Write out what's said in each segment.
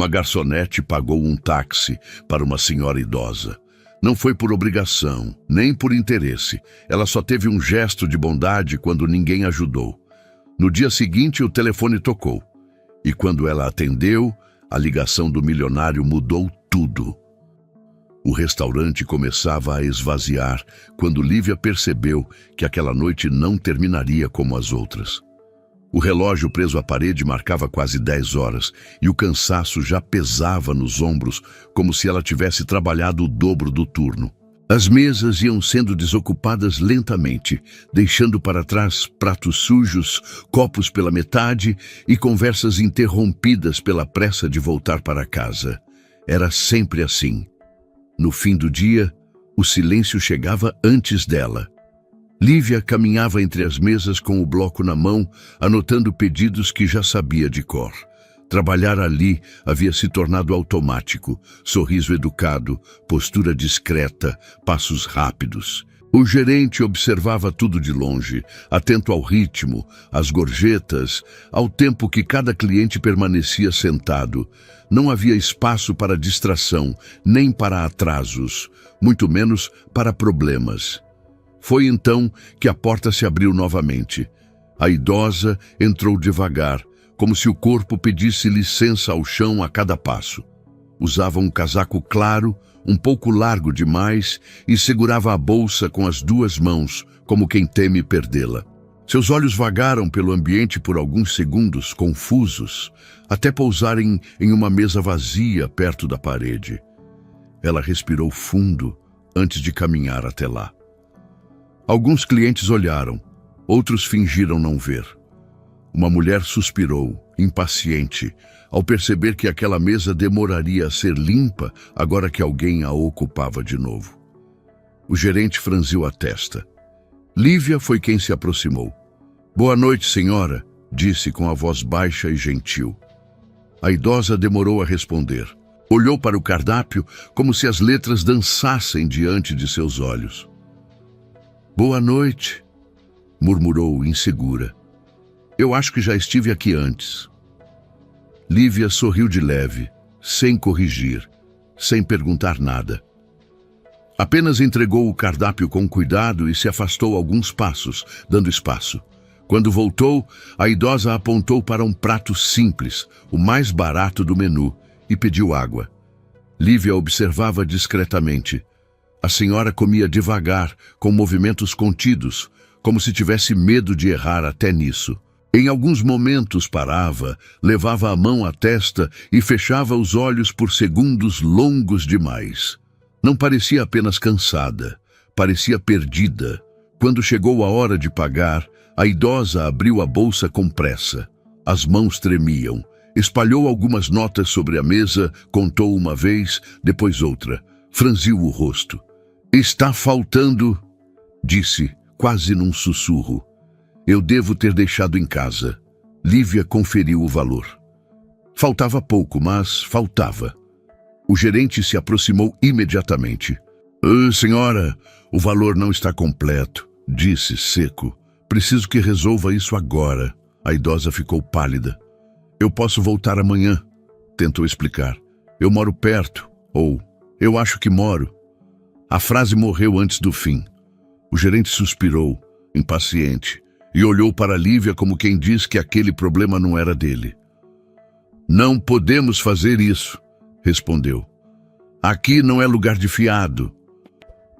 Uma garçonete pagou um táxi para uma senhora idosa. Não foi por obrigação, nem por interesse. Ela só teve um gesto de bondade quando ninguém ajudou. No dia seguinte, o telefone tocou. E quando ela atendeu, a ligação do milionário mudou tudo. O restaurante começava a esvaziar quando Lívia percebeu que aquela noite não terminaria como as outras. O relógio preso à parede marcava quase 10 horas e o cansaço já pesava nos ombros, como se ela tivesse trabalhado o dobro do turno. As mesas iam sendo desocupadas lentamente, deixando para trás pratos sujos, copos pela metade e conversas interrompidas pela pressa de voltar para casa. Era sempre assim. No fim do dia, o silêncio chegava antes dela. Lívia caminhava entre as mesas com o bloco na mão, anotando pedidos que já sabia de cor. Trabalhar ali havia se tornado automático, sorriso educado, postura discreta, passos rápidos. O gerente observava tudo de longe, atento ao ritmo, às gorjetas, ao tempo que cada cliente permanecia sentado. Não havia espaço para distração, nem para atrasos, muito menos para problemas. Foi então que a porta se abriu novamente. A idosa entrou devagar, como se o corpo pedisse licença ao chão a cada passo. Usava um casaco claro, um pouco largo demais, e segurava a bolsa com as duas mãos, como quem teme perdê-la. Seus olhos vagaram pelo ambiente por alguns segundos, confusos, até pousarem em uma mesa vazia perto da parede. Ela respirou fundo antes de caminhar até lá. Alguns clientes olharam, outros fingiram não ver. Uma mulher suspirou, impaciente, ao perceber que aquela mesa demoraria a ser limpa agora que alguém a ocupava de novo. O gerente franziu a testa. Lívia foi quem se aproximou. "Boa noite, senhora", disse com a voz baixa e gentil. A idosa demorou a responder. Olhou para o cardápio como se as letras dançassem diante de seus olhos. "Boa noite", murmurou insegura. "Eu acho que já estive aqui antes." Lívia sorriu de leve, sem corrigir, sem perguntar nada. Apenas entregou o cardápio com cuidado e se afastou alguns passos, dando espaço. Quando voltou, a idosa apontou para um prato simples, o mais barato do menu, e pediu água. Lívia observava discretamente. A senhora comia devagar, com movimentos contidos, como se tivesse medo de errar até nisso. Em alguns momentos parava, levava a mão à testa e fechava os olhos por segundos longos demais. Não parecia apenas cansada, parecia perdida. Quando chegou a hora de pagar, a idosa abriu a bolsa com pressa. As mãos tremiam. Espalhou algumas notas sobre a mesa, contou uma vez, depois outra. Franziu o rosto. "Está faltando", disse, quase num sussurro. "Eu devo ter deixado em casa." Lívia conferiu o valor. Faltava pouco, mas faltava. O gerente se aproximou imediatamente. Senhora, o valor não está completo", disse seco. "Preciso que resolva isso agora." A idosa ficou pálida. "Eu posso voltar amanhã", tentou explicar. "Eu moro perto", ou "eu acho que moro." A frase morreu antes do fim. O gerente suspirou, impaciente, e olhou para Lívia como quem diz que aquele problema não era dele. "Não podemos fazer isso", respondeu. "Aqui não é lugar de fiado."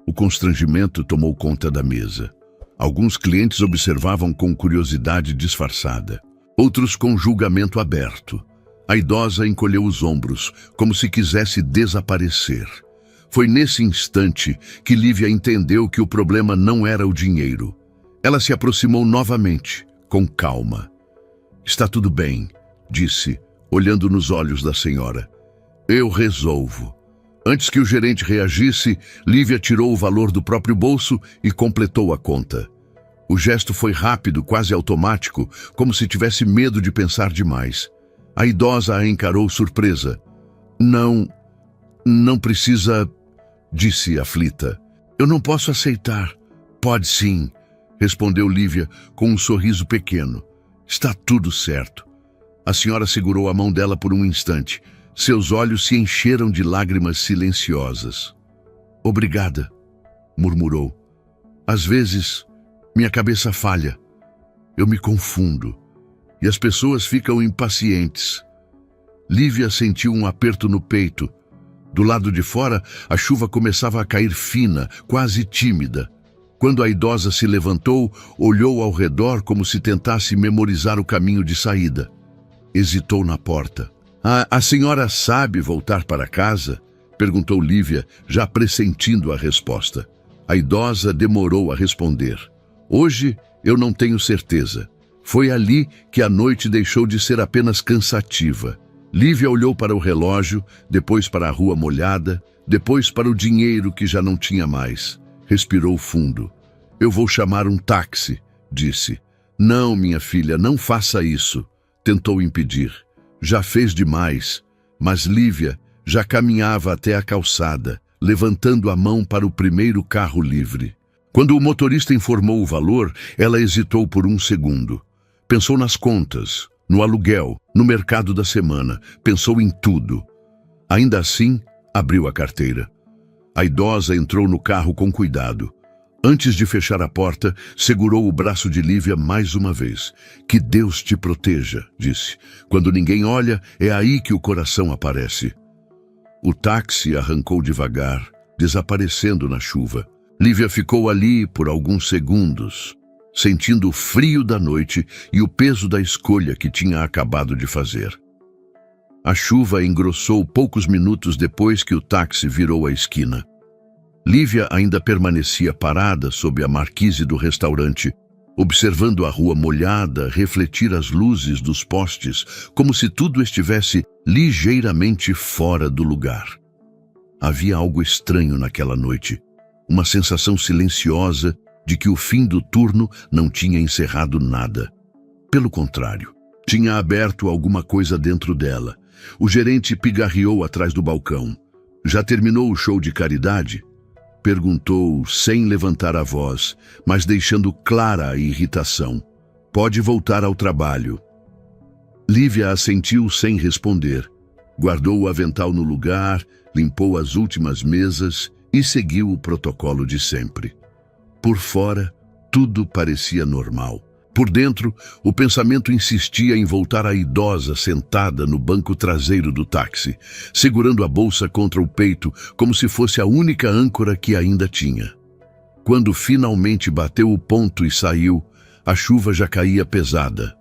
O constrangimento tomou conta da mesa. Alguns clientes observavam com curiosidade disfarçada, outros com julgamento aberto. A idosa encolheu os ombros, como se quisesse desaparecer. Foi nesse instante que Lívia entendeu que o problema não era o dinheiro. Ela se aproximou novamente, com calma. "Está tudo bem", disse, olhando nos olhos da senhora. "Eu resolvo." Antes que o gerente reagisse, Lívia tirou o valor do próprio bolso e completou a conta. O gesto foi rápido, quase automático, como se tivesse medo de pensar demais. A idosa a encarou surpresa. Não precisa", disse aflita. "Eu não posso aceitar." "Pode sim", respondeu Lívia com um sorriso pequeno. "Está tudo certo." A senhora segurou a mão dela por um instante. Seus olhos se encheram de lágrimas silenciosas. "Obrigada", murmurou. "Às vezes, minha cabeça falha. Eu me confundo. E as pessoas ficam impacientes." Lívia sentiu um aperto no peito. Do lado de fora, a chuva começava a cair fina, quase tímida. Quando a idosa se levantou, olhou ao redor como se tentasse memorizar o caminho de saída. Hesitou na porta. A senhora sabe voltar para casa?" perguntou Lívia, já pressentindo a resposta. A idosa demorou a responder. "Hoje eu não tenho certeza. Foi ali que a noite deixou de ser apenas cansativa." Lívia olhou para o relógio, depois para a rua molhada, depois para o dinheiro que já não tinha mais. Respirou fundo. "Eu vou chamar um táxi", disse. "Não, minha filha, não faça isso", tentou impedir. Já fez demais. Mas Lívia já caminhava até a calçada, levantando a mão para o primeiro carro livre. Quando o motorista informou o valor, ela hesitou por um segundo. Pensou nas contas, no aluguel, no mercado da semana. Pensou em tudo. Ainda assim, abriu a carteira. A idosa entrou no carro com cuidado. Antes de fechar a porta, segurou o braço de Lívia mais uma vez. "Que Deus te proteja", disse. "Quando ninguém olha, é aí que o coração aparece." O táxi arrancou devagar, desaparecendo na chuva. Lívia ficou ali por alguns segundos, sentindo o frio da noite e o peso da escolha que tinha acabado de fazer. A chuva engrossou poucos minutos depois que o táxi virou a esquina. Lívia ainda permanecia parada sob a marquise do restaurante, observando a rua molhada refletir as luzes dos postes, como se tudo estivesse ligeiramente fora do lugar. Havia algo estranho naquela noite, uma sensação silenciosa de que o fim do turno não tinha encerrado nada. Pelo contrário, tinha aberto alguma coisa dentro dela. O gerente pigarreou atrás do balcão. "Já terminou o show de caridade?" perguntou sem levantar a voz, mas deixando clara a irritação. "Pode voltar ao trabalho." Lívia assentiu sem responder. Guardou o avental no lugar, limpou as últimas mesas e seguiu o protocolo de sempre. Por fora, tudo parecia normal. Por dentro, o pensamento insistia em voltar à idosa sentada no banco traseiro do táxi, segurando a bolsa contra o peito como se fosse a única âncora que ainda tinha. Quando finalmente bateu o ponto e saiu, a chuva já caía pesada.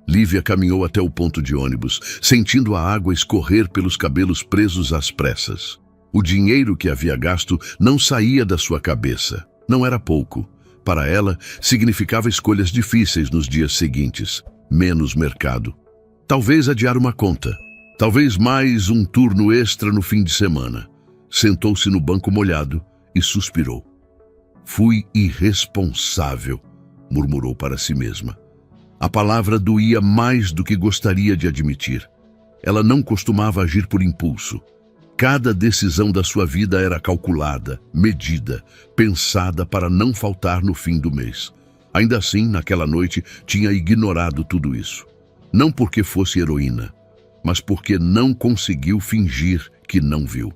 Lívia caminhou até o ponto de ônibus, sentindo a água escorrer pelos cabelos presos às pressas. O dinheiro que havia gasto não saía da sua cabeça. Não era pouco. Para ela, significava escolhas difíceis nos dias seguintes. Menos mercado. Talvez adiar uma conta. Talvez mais um turno extra no fim de semana. Sentou-se no banco molhado e suspirou. "Fui irresponsável", murmurou para si mesma. A palavra doía mais do que gostaria de admitir. Ela não costumava agir por impulso. Cada decisão da sua vida era calculada, medida, pensada para não faltar no fim do mês. Ainda assim, naquela noite, tinha ignorado tudo isso. Não porque fosse heroína, mas porque não conseguiu fingir que não viu.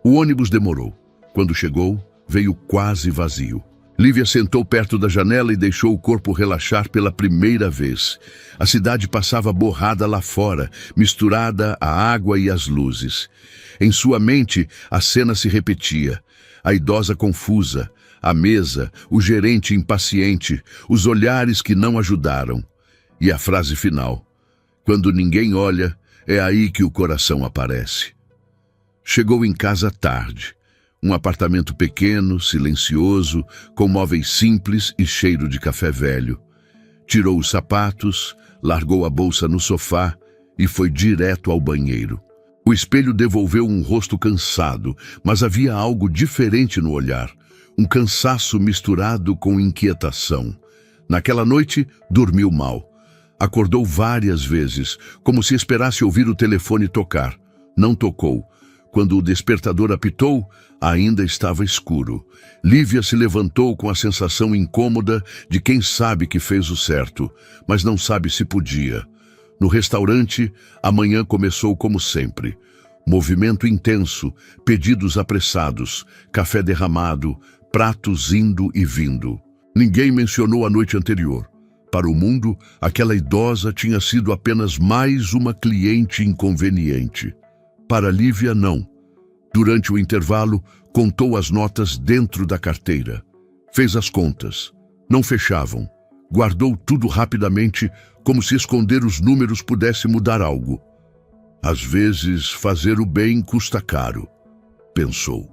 O ônibus demorou. Quando chegou, veio quase vazio. Lívia sentou perto da janela e deixou o corpo relaxar pela primeira vez. A cidade passava borrada lá fora, misturada à água e às luzes. Em sua mente, a cena se repetia. A idosa confusa, a mesa, o gerente impaciente, os olhares que não ajudaram. E a frase final: "Quando ninguém olha, é aí que o coração aparece." Chegou em casa tarde. Um apartamento pequeno, silencioso, com móveis simples e cheiro de café velho. Tirou os sapatos, largou a bolsa no sofá e foi direto ao banheiro. O espelho devolveu um rosto cansado, mas havia algo diferente no olhar. Um cansaço misturado com inquietação. Naquela noite, dormiu mal. Acordou várias vezes, como se esperasse ouvir o telefone tocar. Não tocou. Quando o despertador apitou, ainda estava escuro. Lívia se levantou com a sensação incômoda de quem sabe que fez o certo, mas não sabe se podia. No restaurante, a manhã começou como sempre. Movimento intenso, pedidos apressados, café derramado, pratos indo e vindo. Ninguém mencionou a noite anterior. Para o mundo, aquela idosa tinha sido apenas mais uma cliente inconveniente. Para Lívia, não. Durante o intervalo, contou as notas dentro da carteira. Fez as contas. Não fechavam. Guardou tudo rapidamente, como se esconder os números pudesse mudar algo. Às vezes, fazer o bem custa caro, pensou.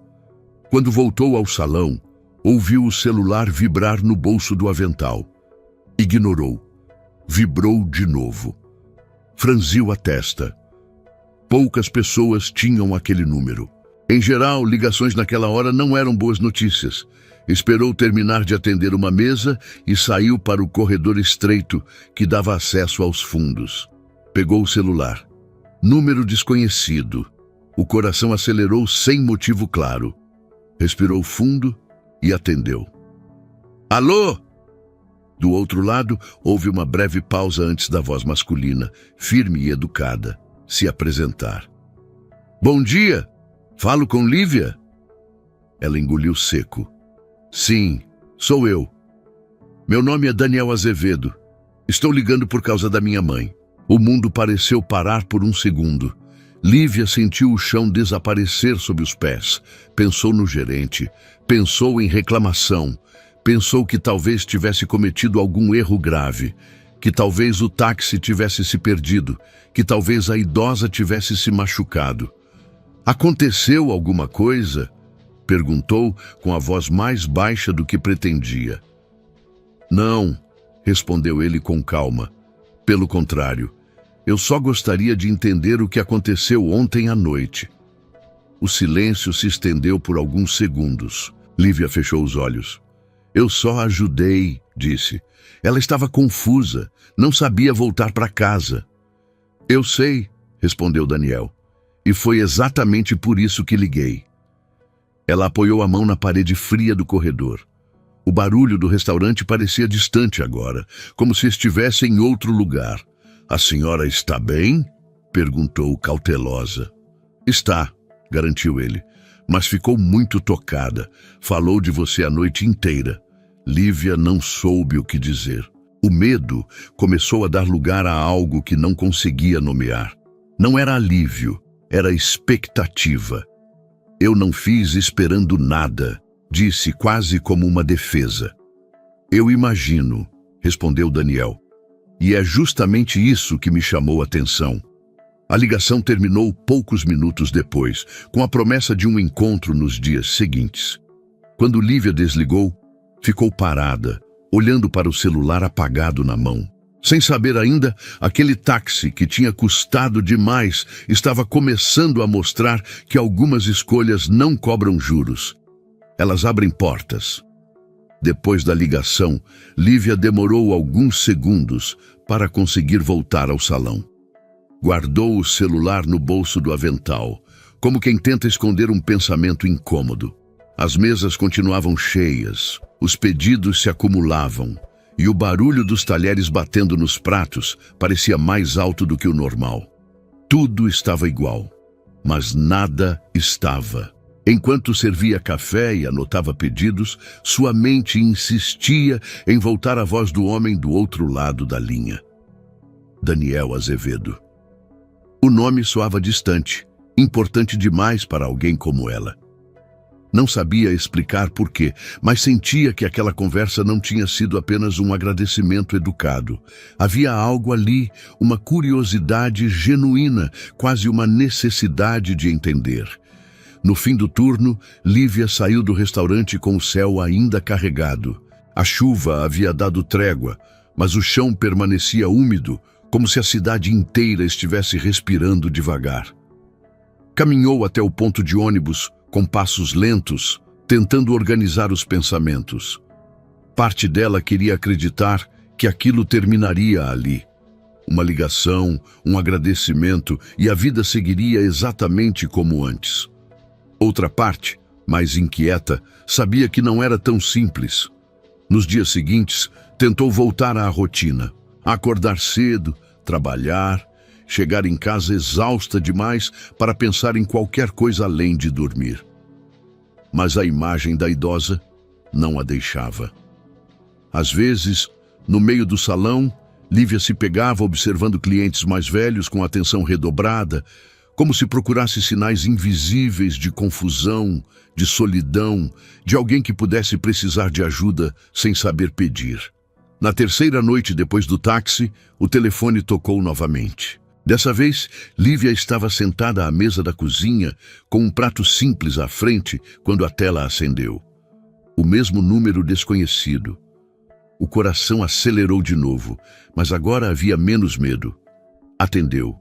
Quando voltou ao salão, ouviu o celular vibrar no bolso do avental. Ignorou. Vibrou de novo. Franziu a testa. Poucas pessoas tinham aquele número. Em geral, ligações naquela hora não eram boas notícias. Esperou terminar de atender uma mesa e saiu para o corredor estreito que dava acesso aos fundos. Pegou o celular. Número desconhecido. O coração acelerou sem motivo claro. Respirou fundo e atendeu. Alô? Do outro lado, houve uma breve pausa antes da voz masculina, firme e educada, se apresentar. Bom dia! Falo com Lívia? Ela engoliu seco. Sim, sou eu. Meu nome é Daniel Azevedo. Estou ligando por causa da minha mãe. O mundo pareceu parar por um segundo. Lívia sentiu o chão desaparecer sob os pés. Pensou no gerente. Pensou em reclamação. Pensou que talvez tivesse cometido algum erro grave. Que talvez o táxi tivesse se perdido. Que talvez a idosa tivesse se machucado. Aconteceu alguma coisa? Perguntou com a voz mais baixa do que pretendia. Não, respondeu ele com calma. Pelo contrário, eu só gostaria de entender o que aconteceu ontem à noite. O silêncio se estendeu por alguns segundos. Lívia fechou os olhos. Eu só ajudei, disse. Ela estava confusa, não sabia voltar para casa. Eu sei, respondeu Daniel. E foi exatamente por isso que liguei. Ela apoiou a mão na parede fria do corredor. O barulho do restaurante parecia distante agora, como se estivesse em outro lugar. A senhora está bem? Perguntou cautelosa. Está, garantiu ele, mas ficou muito tocada. Falou de você a noite inteira. Lívia não soube o que dizer. O medo começou a dar lugar a algo que não conseguia nomear. Não era alívio, era expectativa. Eu não fiz esperando nada, disse quase como uma defesa. Eu imagino, respondeu Daniel. E é justamente isso que me chamou a atenção. A ligação terminou poucos minutos depois, com a promessa de um encontro nos dias seguintes. Quando Lívia desligou, ficou parada, olhando para o celular apagado na mão. Sem saber ainda, aquele táxi que tinha custado demais estava começando a mostrar que algumas escolhas não cobram juros. Elas abrem portas. Depois da ligação, Lívia demorou alguns segundos para conseguir voltar ao salão. Guardou o celular no bolso do avental, como quem tenta esconder um pensamento incômodo. As mesas continuavam cheias, os pedidos se acumulavam. E o barulho dos talheres batendo nos pratos parecia mais alto do que o normal. Tudo estava igual, mas nada estava. Enquanto servia café e anotava pedidos, sua mente insistia em voltar à voz do homem do outro lado da linha. Daniel Azevedo. O nome soava distante, importante demais para alguém como ela. Não sabia explicar por quê, mas sentia que aquela conversa não tinha sido apenas um agradecimento educado. Havia algo ali, uma curiosidade genuína, quase uma necessidade de entender. No fim do turno, Lívia saiu do restaurante com o céu ainda carregado. A chuva havia dado trégua, mas o chão permanecia úmido, como se a cidade inteira estivesse respirando devagar. Caminhou até o ponto de ônibus, com passos lentos, tentando organizar os pensamentos. Parte dela queria acreditar que aquilo terminaria ali. Uma ligação, um agradecimento e a vida seguiria exatamente como antes. Outra parte, mais inquieta, sabia que não era tão simples. Nos dias seguintes, tentou voltar à rotina. Acordar cedo, trabalhar, chegar em casa exausta demais para pensar em qualquer coisa além de dormir. Mas a imagem da idosa não a deixava. Às vezes, no meio do salão, Lívia se pegava observando clientes mais velhos com atenção redobrada, como se procurasse sinais invisíveis de confusão, de solidão, de alguém que pudesse precisar de ajuda sem saber pedir. Na terceira noite depois do táxi, o telefone tocou novamente. Dessa vez, Lívia estava sentada à mesa da cozinha, com um prato simples à frente, quando a tela acendeu. O mesmo número desconhecido. O coração acelerou de novo, mas agora havia menos medo. Atendeu.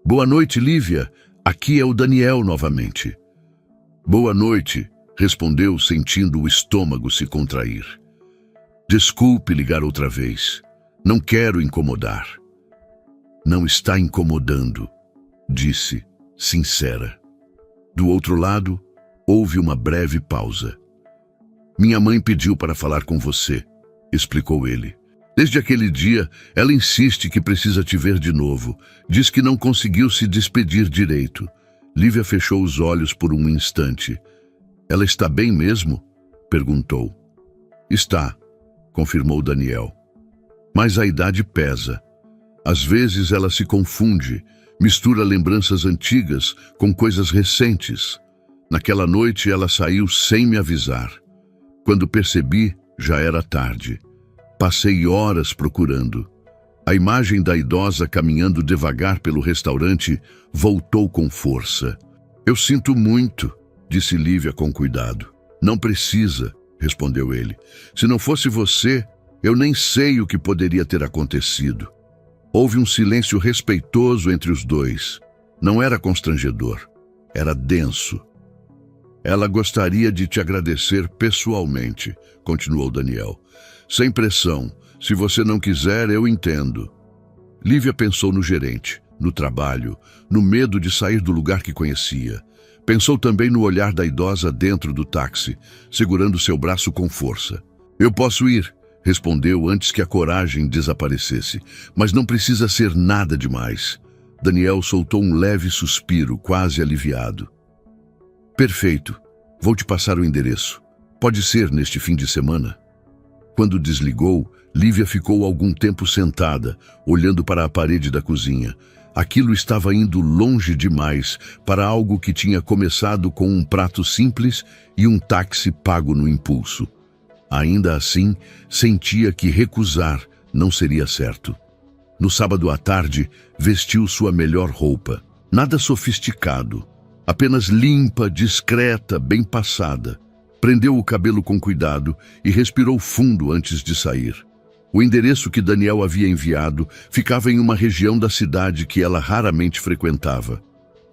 Boa noite, Lívia. Aqui é o Daniel novamente. Boa noite, respondeu, sentindo o estômago se contrair. Desculpe ligar outra vez. Não quero incomodar. Não está incomodando, disse, sincera. Do outro lado, houve uma breve pausa. Minha mãe pediu para falar com você, explicou ele. Desde aquele dia, ela insiste que precisa te ver de novo. Diz que não conseguiu se despedir direito. Lívia fechou os olhos por um instante. Ela está bem mesmo? Perguntou. Está, confirmou Daniel. Mas a idade pesa. Às vezes ela se confunde, mistura lembranças antigas com coisas recentes. Naquela noite ela saiu sem me avisar. Quando percebi, já era tarde. Passei horas procurando. A imagem da idosa caminhando devagar pelo restaurante voltou com força. Eu sinto muito, disse Lívia com cuidado. Não precisa, respondeu ele. Se não fosse você, eu nem sei o que poderia ter acontecido. Houve um silêncio respeitoso entre os dois. Não era constrangedor, era denso. Ela gostaria de te agradecer pessoalmente, continuou Daniel. Sem pressão. Se você não quiser, eu entendo. Lívia pensou no gerente, no trabalho, no medo de sair do lugar que conhecia. Pensou também no olhar da idosa dentro do táxi, segurando seu braço com força. Eu posso ir, respondeu antes que a coragem desaparecesse. Mas não precisa ser nada demais. Daniel soltou um leve suspiro, quase aliviado. Perfeito. Vou te passar o endereço. Pode ser neste fim de semana? Quando desligou, Lívia ficou algum tempo sentada, olhando para a parede da cozinha. Aquilo estava indo longe demais para algo que tinha começado com um prato simples e um táxi pago no impulso. Ainda assim, sentia que recusar não seria certo. No sábado à tarde, vestiu sua melhor roupa. Nada sofisticado, apenas limpa, discreta, bem passada. Prendeu o cabelo com cuidado e respirou fundo antes de sair. O endereço que Daniel havia enviado ficava em uma região da cidade que ela raramente frequentava.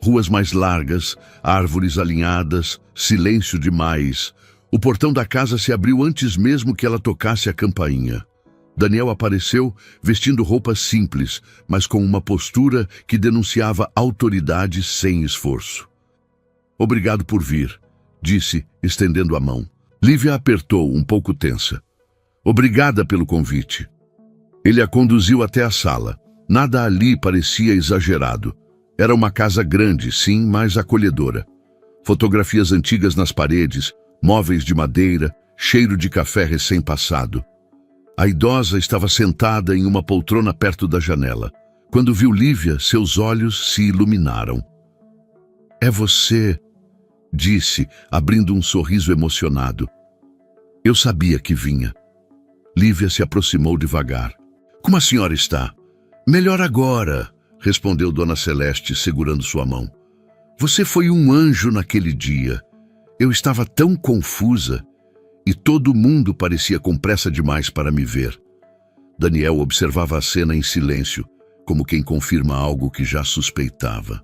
Ruas mais largas, árvores alinhadas, silêncio demais. O portão da casa se abriu antes mesmo que ela tocasse a campainha. Daniel apareceu vestindo roupas simples, mas com uma postura que denunciava autoridade sem esforço. Obrigado por vir, disse, estendendo a mão. Lívia apertou, um pouco tensa. Obrigada pelo convite. Ele a conduziu até a sala. Nada ali parecia exagerado. Era uma casa grande, sim, mas acolhedora. Fotografias antigas nas paredes, móveis de madeira, cheiro de café recém-passado. A idosa estava sentada em uma poltrona perto da janela. Quando viu Lívia, seus olhos se iluminaram. É você, disse, abrindo um sorriso emocionado. Eu sabia que vinha. Lívia se aproximou devagar. Como a senhora está? Melhor agora, respondeu Dona Celeste, segurando sua mão. Você foi um anjo naquele dia. Eu estava tão confusa e todo mundo parecia com pressa demais para me ver. Daniel observava a cena em silêncio, como quem confirma algo que já suspeitava.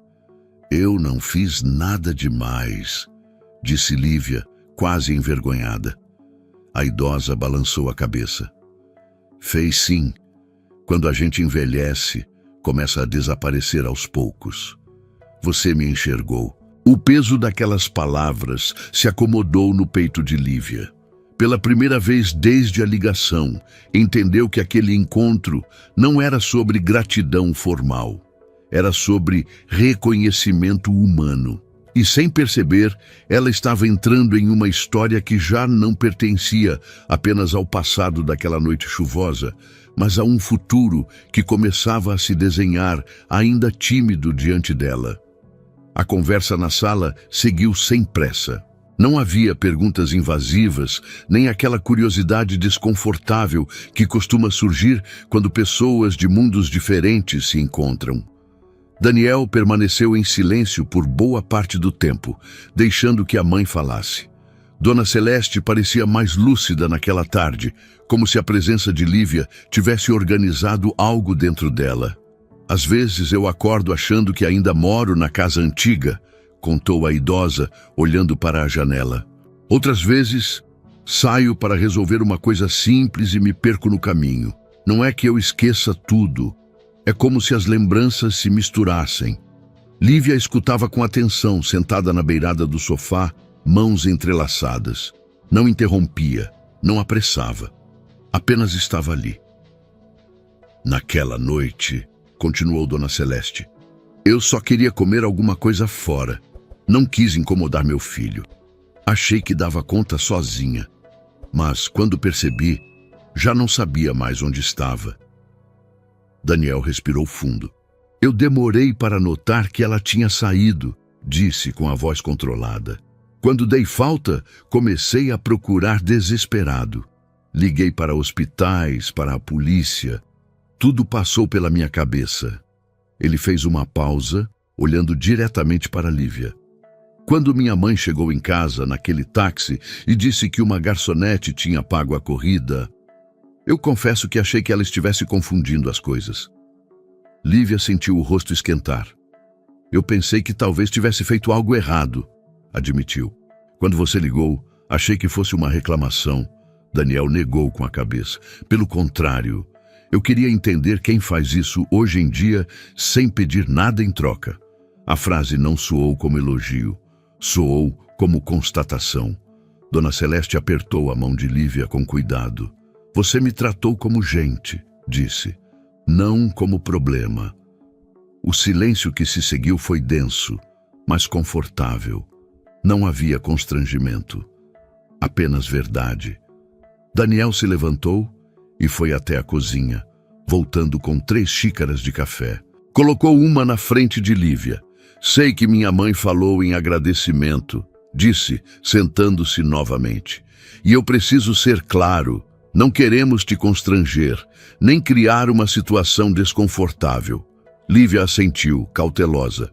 Eu não fiz nada demais, disse Lívia, quase envergonhada. A idosa balançou a cabeça. Fez sim. Quando a gente envelhece, começa a desaparecer aos poucos. Você me enxergou. O peso daquelas palavras se acomodou no peito de Lívia. Pela primeira vez desde a ligação, entendeu que aquele encontro não era sobre gratidão formal. Era sobre reconhecimento humano. E sem perceber, ela estava entrando em uma história que já não pertencia apenas ao passado daquela noite chuvosa, mas a um futuro que começava a se desenhar ainda tímido diante dela. A conversa na sala seguiu sem pressa. Não havia perguntas invasivas, nem aquela curiosidade desconfortável que costuma surgir quando pessoas de mundos diferentes se encontram. Daniel permaneceu em silêncio por boa parte do tempo, deixando que a mãe falasse. Dona Celeste parecia mais lúcida naquela tarde, como se a presença de Lívia tivesse organizado algo dentro dela. Às vezes eu acordo achando que ainda moro na casa antiga, contou a idosa, olhando para a janela. Outras vezes, saio para resolver uma coisa simples e me perco no caminho. Não é que eu esqueça tudo. É como se as lembranças se misturassem. Lívia escutava com atenção, sentada na beirada do sofá, mãos entrelaçadas. Não interrompia, não apressava. Apenas estava ali. Naquela noite, continuou Dona Celeste, eu só queria comer alguma coisa fora. Não quis incomodar meu filho. Achei que dava conta sozinha. Mas, quando percebi, já não sabia mais onde estava. Daniel respirou fundo. Eu demorei para notar que ela tinha saído, disse com a voz controlada. Quando dei falta, comecei a procurar desesperado. Liguei para hospitais, para a polícia. Tudo passou pela minha cabeça. Ele fez uma pausa, olhando diretamente para Lívia. Quando minha mãe chegou em casa, naquele táxi, e disse que uma garçonete tinha pago a corrida, eu confesso que achei que ela estivesse confundindo as coisas. Lívia sentiu o rosto esquentar. Eu pensei que talvez tivesse feito algo errado, admitiu. Quando você ligou, achei que fosse uma reclamação. Daniel negou com a cabeça. Pelo contrário, eu queria entender quem faz isso hoje em dia sem pedir nada em troca. A frase não soou como elogio, soou como constatação. Dona Celeste apertou a mão de Lívia com cuidado. Você me tratou como gente, disse, não como problema. O silêncio que se seguiu foi denso, mas confortável. Não havia constrangimento, apenas verdade. Daniel se levantou e foi até a cozinha, voltando com 3 xícaras de café. Colocou uma na frente de Lívia. Sei que minha mãe falou em agradecimento, disse, sentando-se novamente. E eu preciso ser claro, não queremos te constranger, nem criar uma situação desconfortável. Lívia assentiu, cautelosa.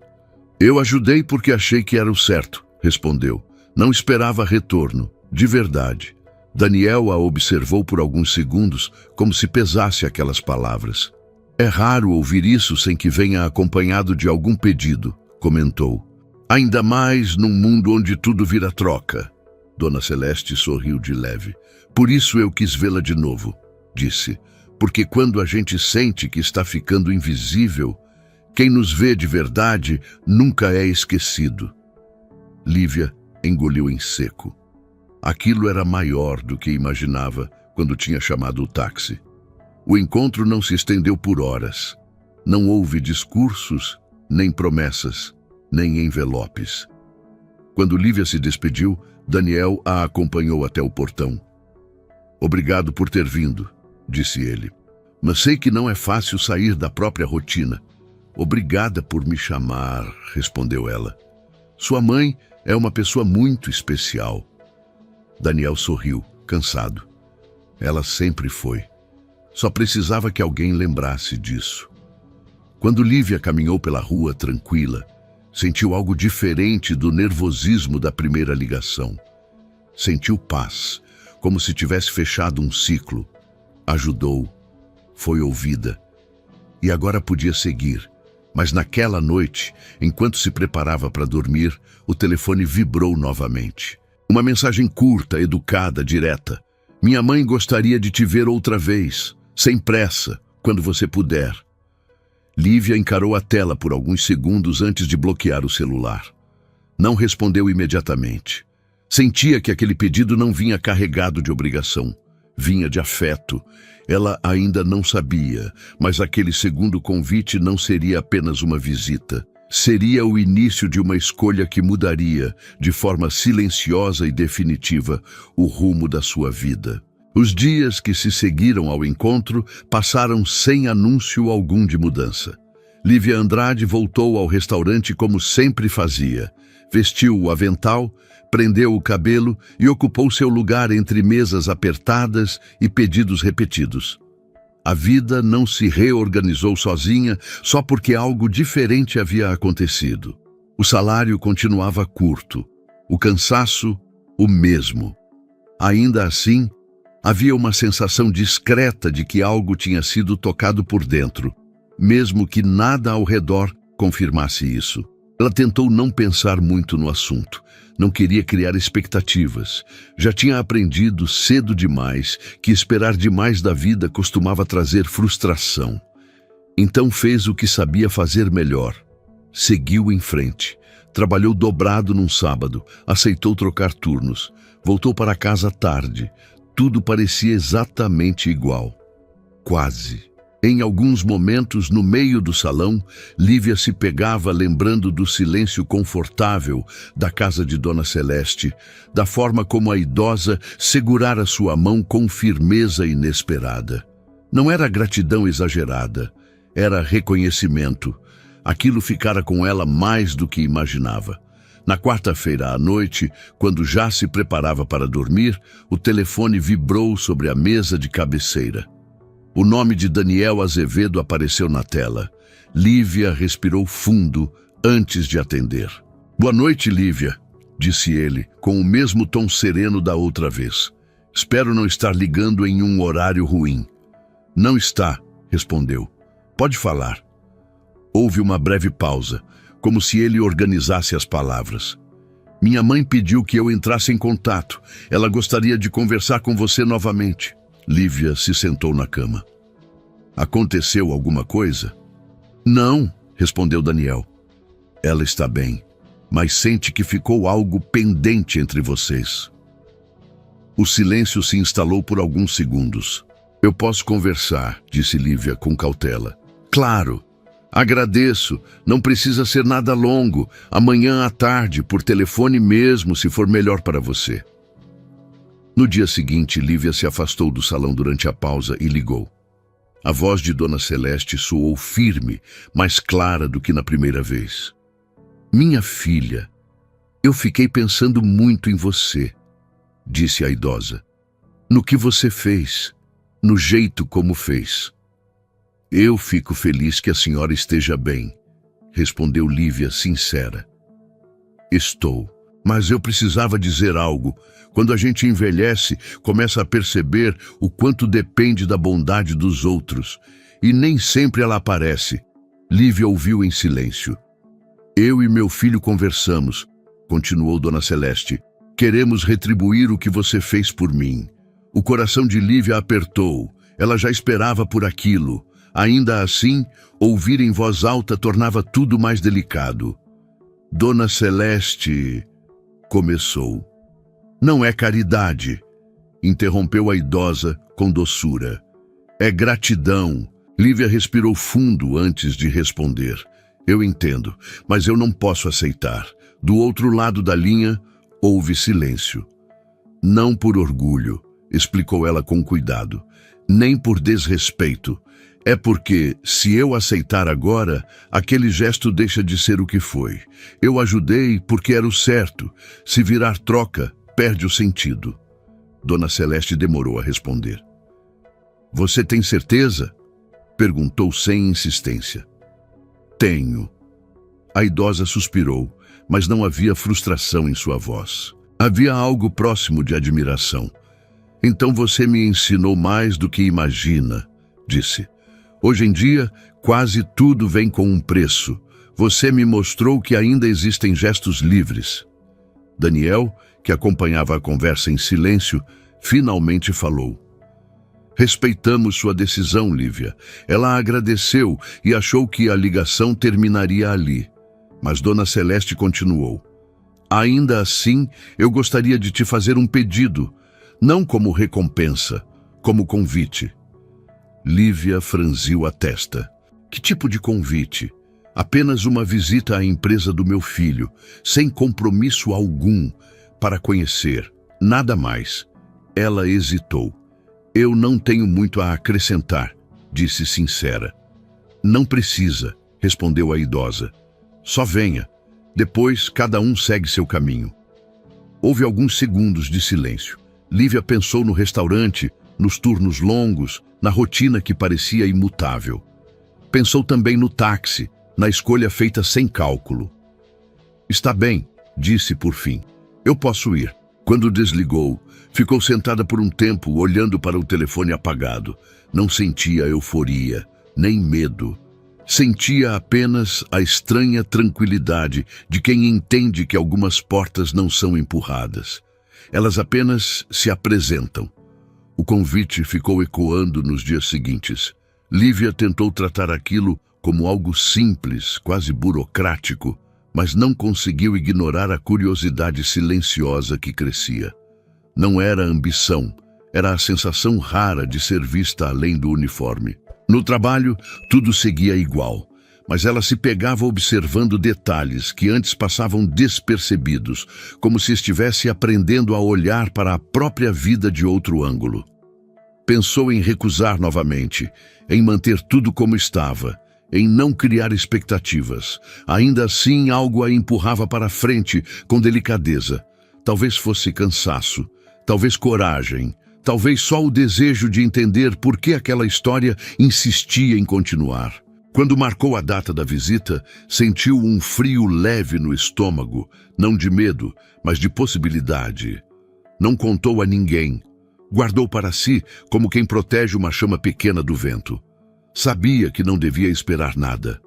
Eu ajudei porque achei que era o certo, respondeu. Não esperava retorno, de verdade. Daniel a observou por alguns segundos, como se pesasse aquelas palavras. É raro ouvir isso sem que venha acompanhado de algum pedido, comentou. Ainda mais num mundo onde tudo vira troca. Dona Celeste sorriu de leve. Por isso eu quis vê-la de novo, disse. Porque quando a gente sente que está ficando invisível, quem nos vê de verdade nunca é esquecido. Lívia engoliu em seco. Aquilo era maior do que imaginava quando tinha chamado o táxi. O encontro não se estendeu por horas. Não houve discursos, nem promessas, nem envelopes. Quando Lívia se despediu, Daniel a acompanhou até o portão. Obrigado por ter vindo, disse ele. Mas sei que não é fácil sair da própria rotina. Obrigada por me chamar, respondeu ela. Sua mãe é uma pessoa muito especial. Daniel sorriu, cansado. Ela sempre foi. Só precisava que alguém lembrasse disso. Quando Lívia caminhou pela rua tranquila, sentiu algo diferente do nervosismo da primeira ligação. Sentiu paz, como se tivesse fechado um ciclo. Ajudou, foi ouvida. E agora podia seguir. Mas naquela noite, enquanto se preparava para dormir, o telefone vibrou novamente. Uma mensagem curta, educada, direta. Minha mãe gostaria de te ver outra vez, sem pressa, quando você puder. Lívia encarou a tela por alguns segundos antes de bloquear o celular. Não respondeu imediatamente. Sentia que aquele pedido não vinha carregado de obrigação, vinha de afeto. Ela ainda não sabia, mas aquele segundo convite não seria apenas uma visita. Seria o início de uma escolha que mudaria, de forma silenciosa e definitiva, o rumo da sua vida. Os dias que se seguiram ao encontro passaram sem anúncio algum de mudança. Lívia Andrade voltou ao restaurante como sempre fazia. Vestiu o avental, prendeu o cabelo e ocupou seu lugar entre mesas apertadas e pedidos repetidos. A vida não se reorganizou sozinha só porque algo diferente havia acontecido. O salário continuava curto, o cansaço o mesmo. Ainda assim, havia uma sensação discreta de que algo tinha sido tocado por dentro, mesmo que nada ao redor confirmasse isso. Ela tentou não pensar muito no assunto. Não queria criar expectativas. Já tinha aprendido cedo demais que esperar demais da vida costumava trazer frustração. Então fez o que sabia fazer melhor. Seguiu em frente. Trabalhou dobrado num sábado. Aceitou trocar turnos. Voltou para casa tarde. Tudo parecia exatamente igual. Quase. Em alguns momentos, no meio do salão, Lívia se pegava lembrando do silêncio confortável da casa de Dona Celeste, da forma como a idosa segurara sua mão com firmeza inesperada. Não era gratidão exagerada, era reconhecimento. Aquilo ficara com ela mais do que imaginava. Na quarta-feira à noite, quando já se preparava para dormir, o telefone vibrou sobre a mesa de cabeceira. O nome de Daniel Azevedo apareceu na tela. Lívia respirou fundo antes de atender. "Boa noite, Lívia", disse ele, com o mesmo tom sereno da outra vez. "Espero não estar ligando em um horário ruim." "Não está", respondeu. "Pode falar." Houve uma breve pausa, como se ele organizasse as palavras. "Minha mãe pediu que eu entrasse em contato. Ela gostaria de conversar com você novamente." Lívia se sentou na cama. "Aconteceu alguma coisa?" "Não", respondeu Daniel. "Ela está bem, mas sente que ficou algo pendente entre vocês." O silêncio se instalou por alguns segundos. "Eu posso conversar", disse Lívia com cautela. "Claro. Agradeço. Não precisa ser nada longo. Amanhã à tarde, por telefone mesmo, se for melhor para você." No dia seguinte, Lívia se afastou do salão durante a pausa e ligou. A voz de Dona Celeste soou firme, mais clara do que na primeira vez. "Minha filha, eu fiquei pensando muito em você", disse a idosa. "No que você fez, no jeito como fez." "Eu fico feliz que a senhora esteja bem", respondeu Lívia sincera. "Estou. Mas eu precisava dizer algo. Quando a gente envelhece, começa a perceber o quanto depende da bondade dos outros. E nem sempre ela aparece." Lívia ouviu em silêncio. "Eu e meu filho conversamos", continuou Dona Celeste. "Queremos retribuir o que você fez por mim." O coração de Lívia apertou. Ela já esperava por aquilo. Ainda assim, ouvir em voz alta tornava tudo mais delicado. "Dona Celeste", começou. "Não é caridade", interrompeu a idosa com doçura. "É gratidão." Lívia respirou fundo antes de responder. "Eu entendo, mas eu não posso aceitar." Do outro lado da linha, houve silêncio. "Não por orgulho", explicou ela com cuidado, "nem por desrespeito. É porque, se eu aceitar agora, aquele gesto deixa de ser o que foi. Eu ajudei porque era o certo. Se virar troca, perde o sentido." Dona Celeste demorou a responder. "Você tem certeza?" perguntou sem insistência. "Tenho." A idosa suspirou, mas não havia frustração em sua voz. Havia algo próximo de admiração. "Então você me ensinou mais do que imagina", disse. "Hoje em dia, quase tudo vem com um preço. Você me mostrou que ainda existem gestos livres." Daniel, que acompanhava a conversa em silêncio, finalmente falou. "Respeitamos sua decisão, Lívia." Ela agradeceu e achou que a ligação terminaria ali. Mas Dona Celeste continuou. Ainda assim, eu gostaria de te fazer um pedido, não como recompensa, como convite. Lívia franziu a testa. Que tipo de convite? Apenas uma visita à empresa do meu filho, sem compromisso algum, para conhecer, nada mais. Ela hesitou. Eu não tenho muito a acrescentar, disse sincera. Não precisa, respondeu a idosa. Só venha. Depois, cada um segue seu caminho. Houve alguns segundos de silêncio. Lívia pensou no restaurante, nos turnos longos, na rotina que parecia imutável. Pensou também no táxi, na escolha feita sem cálculo. Está bem, disse por fim. Eu posso ir. Quando desligou, ficou sentada por um tempo, olhando para o telefone apagado. Não sentia euforia, nem medo. Sentia apenas a estranha tranquilidade de quem entende que algumas portas não são empurradas. Elas apenas se apresentam. O convite ficou ecoando nos dias seguintes. Lívia tentou tratar aquilo como algo simples, quase burocrático, mas não conseguiu ignorar a curiosidade silenciosa que crescia. Não era ambição, era a sensação rara de ser vista além do uniforme. No trabalho, tudo seguia igual, mas ela se pegava observando detalhes que antes passavam despercebidos, como se estivesse aprendendo a olhar para a própria vida de outro ângulo. Pensou em recusar novamente, em manter tudo como estava, em não criar expectativas. Ainda assim, algo a empurrava para frente com delicadeza. Talvez fosse cansaço, talvez coragem, talvez só o desejo de entender por que aquela história insistia em continuar. Quando marcou a data da visita, sentiu um frio leve no estômago, não de medo, mas de possibilidade. Não contou a ninguém. Guardou para si como quem protege uma chama pequena do vento. Sabia que não devia esperar nada.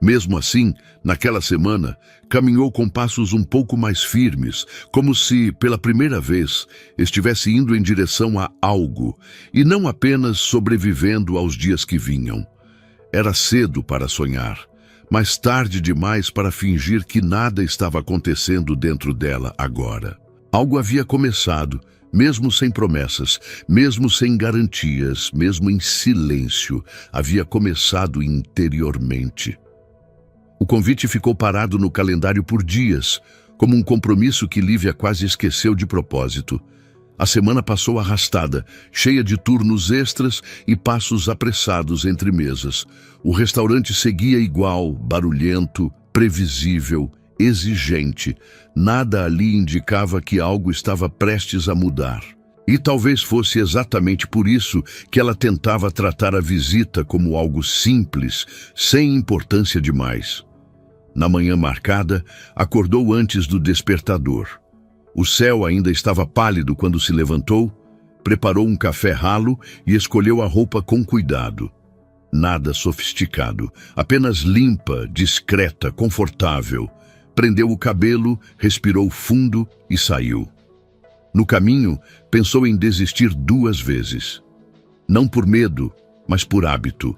Mesmo assim, naquela semana, caminhou com passos um pouco mais firmes, como se, pela primeira vez, estivesse indo em direção a algo, e não apenas sobrevivendo aos dias que vinham. Era cedo para sonhar, mas tarde demais para fingir que nada estava acontecendo dentro dela agora. Algo havia começado, mesmo sem promessas, mesmo sem garantias, mesmo em silêncio, havia começado interiormente. O convite ficou parado no calendário por dias, como um compromisso que Lívia quase esqueceu de propósito. A semana passou arrastada, cheia de turnos extras e passos apressados entre mesas. O restaurante seguia igual, barulhento, previsível, exigente. Nada ali indicava que algo estava prestes a mudar. E talvez fosse exatamente por isso que ela tentava tratar a visita como algo simples, sem importância demais. Na manhã marcada, acordou antes do despertador. O céu ainda estava pálido quando se levantou, preparou um café ralo e escolheu a roupa com cuidado. Nada sofisticado, apenas limpa, discreta, confortável. Prendeu o cabelo, respirou fundo e saiu. No caminho, pensou em desistir 2 vezes. Não por medo, mas por hábito.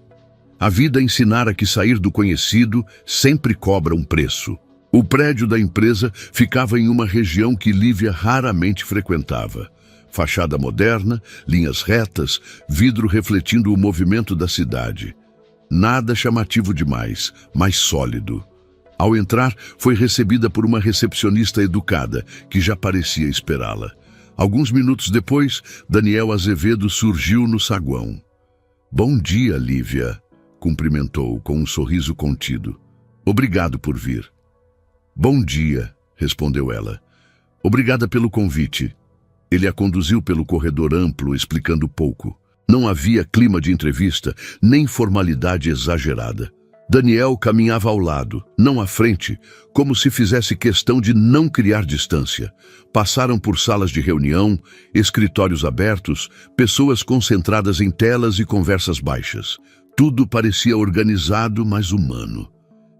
A vida ensinara que sair do conhecido sempre cobra um preço. O prédio da empresa ficava em uma região que Lívia raramente frequentava. Fachada moderna, linhas retas, vidro refletindo o movimento da cidade. Nada chamativo demais, mas sólido. Ao entrar, foi recebida por uma recepcionista educada, que já parecia esperá-la. Alguns minutos depois, Daniel Azevedo surgiu no saguão. "Bom dia, Lívia", cumprimentou com um sorriso contido. "Obrigado por vir." "Bom dia", respondeu ela. "Obrigada pelo convite." Ele a conduziu pelo corredor amplo, explicando pouco. Não havia clima de entrevista, nem formalidade exagerada. Daniel caminhava ao lado, não à frente, como se fizesse questão de não criar distância. Passaram por salas de reunião, escritórios abertos, pessoas concentradas em telas e conversas baixas. Tudo parecia organizado, mas humano.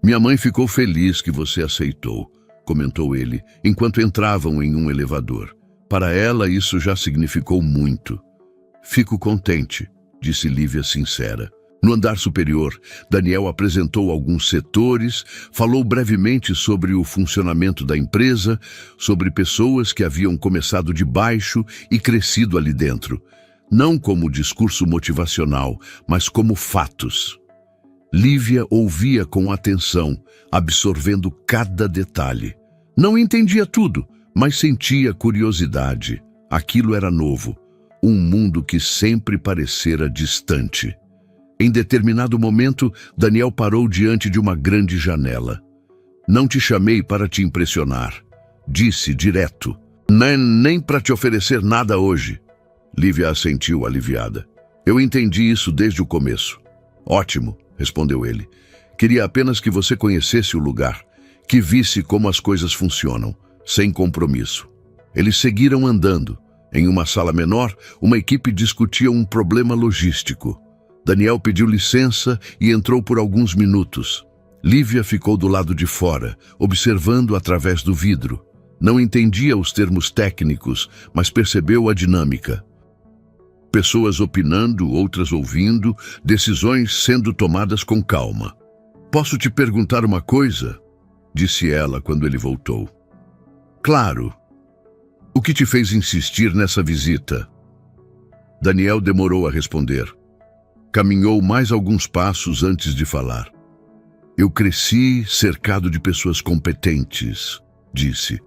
"Minha mãe ficou feliz que você aceitou", comentou ele, enquanto entravam em um elevador. Para ela, isso já significou muito. "Fico contente", disse Lívia sincera. No andar superior, Daniel apresentou alguns setores, falou brevemente sobre o funcionamento da empresa, sobre pessoas que haviam começado de baixo e crescido ali dentro, não como discurso motivacional, mas como fatos. Lívia ouvia com atenção, absorvendo cada detalhe. Não entendia tudo, mas sentia curiosidade. Aquilo era novo, um mundo que sempre parecera distante. Em determinado momento, Daniel parou diante de uma grande janela. Não te chamei para te impressionar, disse direto. Nem para te oferecer nada hoje. Lívia assentiu aliviada. Eu entendi isso desde o começo. Ótimo, respondeu ele. Queria apenas que você conhecesse o lugar, que visse como as coisas funcionam, sem compromisso. Eles seguiram andando. Em uma sala menor, uma equipe discutia um problema logístico. Daniel pediu licença e entrou por alguns minutos. Lívia ficou do lado de fora, observando através do vidro. Não entendia os termos técnicos, mas percebeu a dinâmica. Pessoas opinando, outras ouvindo, decisões sendo tomadas com calma. Posso te perguntar uma coisa? Disse ela quando ele voltou. Claro. O que te fez insistir nessa visita? Daniel demorou a responder. Caminhou mais alguns passos antes de falar. Eu cresci cercado de pessoas competentes, disse.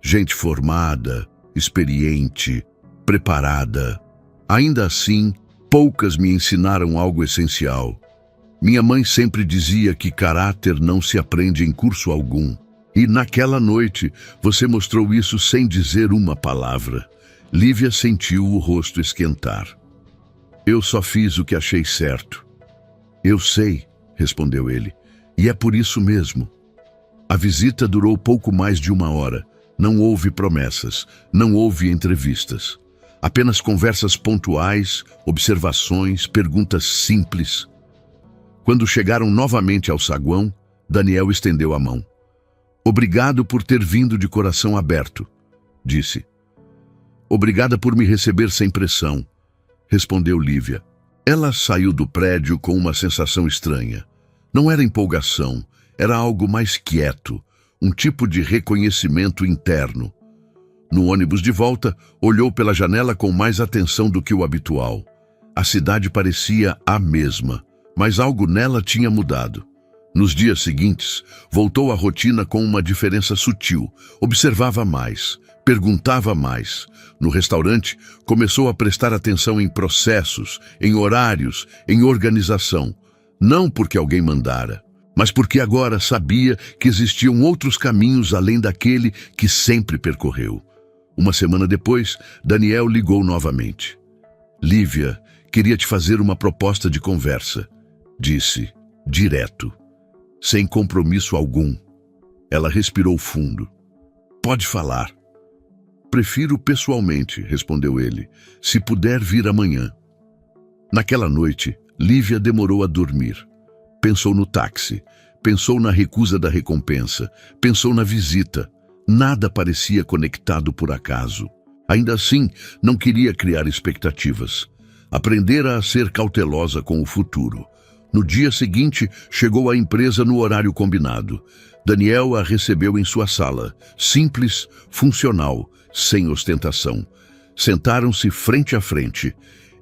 Gente formada, experiente, preparada. Ainda assim, poucas me ensinaram algo essencial. Minha mãe sempre dizia que caráter não se aprende em curso algum. E naquela noite, você mostrou isso sem dizer uma palavra. Lívia sentiu o rosto esquentar. Eu só fiz o que achei certo. Eu sei, respondeu ele, e é por isso mesmo. A visita durou pouco mais de 1 hora. Não houve promessas, não houve entrevistas. Apenas conversas pontuais, observações, perguntas simples. Quando chegaram novamente ao saguão, Daniel estendeu a mão. Obrigado por ter vindo de coração aberto, disse. Obrigada por me receber sem pressão, respondeu Lívia. Ela saiu do prédio com uma sensação estranha. Não era empolgação, era algo mais quieto, um tipo de reconhecimento interno. No ônibus de volta, olhou pela janela com mais atenção do que o habitual. A cidade parecia a mesma, mas algo nela tinha mudado. Nos dias seguintes, voltou à rotina com uma diferença sutil. Observava mais, perguntava mais. No restaurante, começou a prestar atenção em processos, em horários, em organização. Não porque alguém mandara, mas porque agora sabia que existiam outros caminhos além daquele que sempre percorreu. 1 semana depois, Daniel ligou novamente. Lívia, queria te fazer uma proposta de conversa, disse, direto, sem compromisso algum. Ela respirou fundo. Pode falar. Prefiro pessoalmente, respondeu ele, se puder vir amanhã. Naquela noite, Lívia demorou a dormir. Pensou no táxi, pensou na recusa da recompensa, pensou na visita. Nada parecia conectado por acaso. Ainda assim, não queria criar expectativas. Aprendera a ser cautelosa com o futuro. No dia seguinte, chegou à empresa no horário combinado. Daniel a recebeu em sua sala, simples, funcional, sem ostentação. Sentaram-se frente a frente.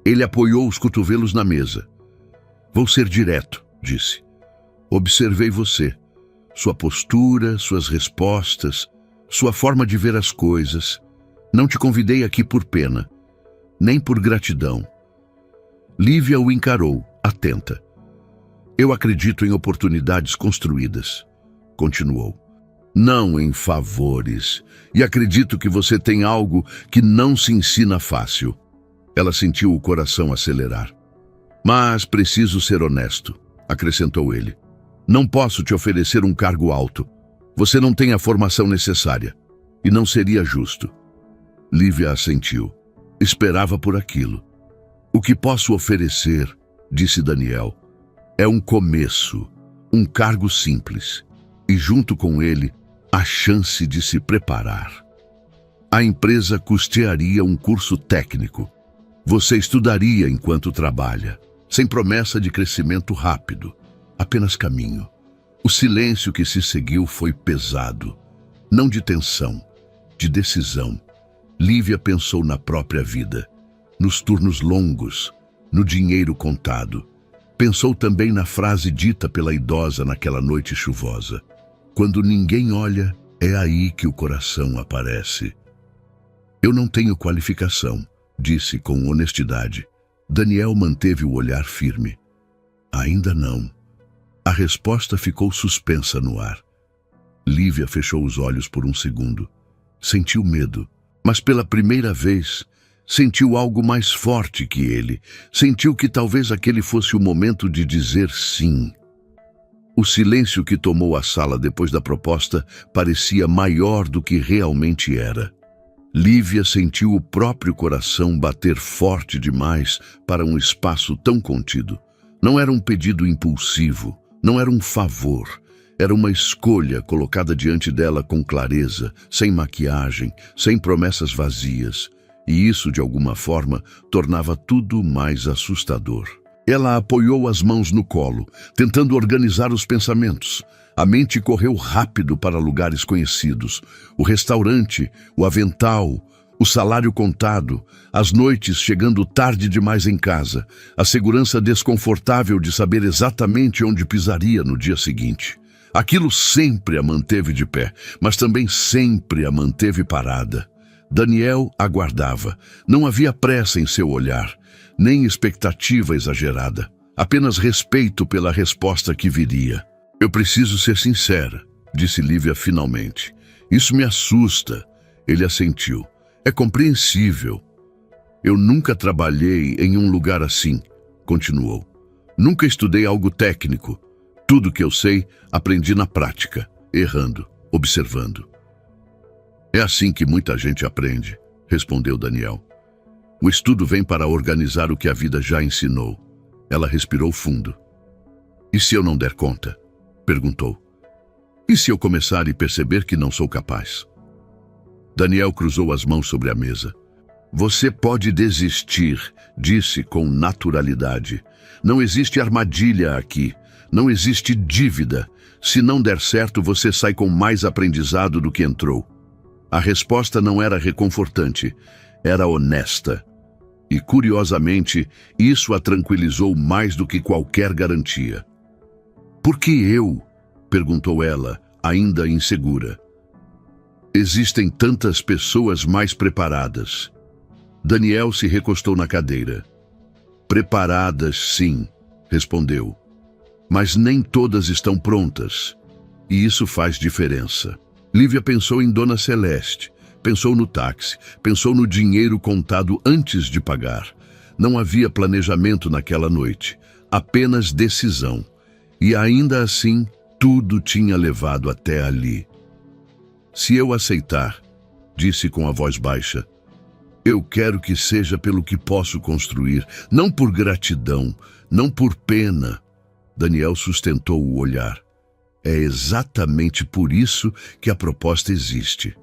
Ele apoiou os cotovelos na mesa. Vou ser direto, disse. Observei você. Sua postura, suas respostas, sua forma de ver as coisas. Não te convidei aqui por pena, nem por gratidão. Lívia o encarou, atenta. Eu acredito em oportunidades construídas, continuou. Não em favores. E acredito que você tem algo que não se ensina fácil. Ela sentiu o coração acelerar. Mas preciso ser honesto, acrescentou ele. Não posso te oferecer um cargo alto. Você não tem a formação necessária. E não seria justo. Lívia assentiu. Esperava por aquilo. O que posso oferecer, disse Daniel, é um começo, um cargo simples. E junto com ele, a chance de se preparar. A empresa custearia um curso técnico. Você estudaria enquanto trabalha, sem promessa de crescimento rápido, apenas caminho. O silêncio que se seguiu foi pesado, não de tensão, de decisão. Lívia pensou na própria vida, nos turnos longos, no dinheiro contado. Pensou também na frase dita pela idosa naquela noite chuvosa: quando ninguém olha, é aí que o coração aparece. Eu não tenho qualificação, disse com honestidade. Daniel manteve o olhar firme. Ainda não. A resposta ficou suspensa no ar. Lívia fechou os olhos por um segundo. Sentiu medo, mas pela primeira vez sentiu algo mais forte que ele. Sentiu que talvez aquele fosse o momento de dizer sim. O silêncio que tomou a sala depois da proposta parecia maior do que realmente era. Lívia sentiu o próprio coração bater forte demais para um espaço tão contido. Não era um pedido impulsivo, não era um favor. Era uma escolha colocada diante dela com clareza, sem maquiagem, sem promessas vazias. E isso, de alguma forma, tornava tudo mais assustador. Ela apoiou as mãos no colo, tentando organizar os pensamentos. A mente correu rápido para lugares conhecidos. O restaurante, o avental, o salário contado, as noites chegando tarde demais em casa, a segurança desconfortável de saber exatamente onde pisaria no dia seguinte. Aquilo sempre a manteve de pé, mas também sempre a manteve parada. Daniel aguardava. Não havia pressa em seu olhar, nem expectativa exagerada. Apenas respeito pela resposta que viria. Eu preciso ser sincera, disse Lívia finalmente. Isso me assusta. Ele assentiu. É compreensível. Eu nunca trabalhei em um lugar assim, continuou. Nunca estudei algo técnico. Tudo que eu sei, aprendi na prática, errando, observando. É assim que muita gente aprende, respondeu Daniel. O estudo vem para organizar o que a vida já ensinou. Ela respirou fundo. E se eu não der conta? Perguntou. E se eu começar e perceber que não sou capaz? Daniel cruzou as mãos sobre a mesa. Você pode desistir, disse com naturalidade. Não existe armadilha aqui. Não existe dívida. Se não der certo, você sai com mais aprendizado do que entrou. A resposta não era reconfortante, era honesta. E, curiosamente, isso a tranquilizou mais do que qualquer garantia. Por que eu? Perguntou ela, ainda insegura. Existem tantas pessoas mais preparadas. Daniel se recostou na cadeira. Preparadas, sim, respondeu. Mas nem todas estão prontas. E isso faz diferença. Lívia pensou em Dona Celeste, pensou no táxi, pensou no dinheiro contado antes de pagar. Não havia planejamento naquela noite, apenas decisão. E ainda assim, tudo tinha levado até ali. Se eu aceitar, disse com a voz baixa, eu quero que seja pelo que posso construir, não por gratidão, não por pena. Daniel sustentou o olhar. É exatamente por isso que a proposta existe.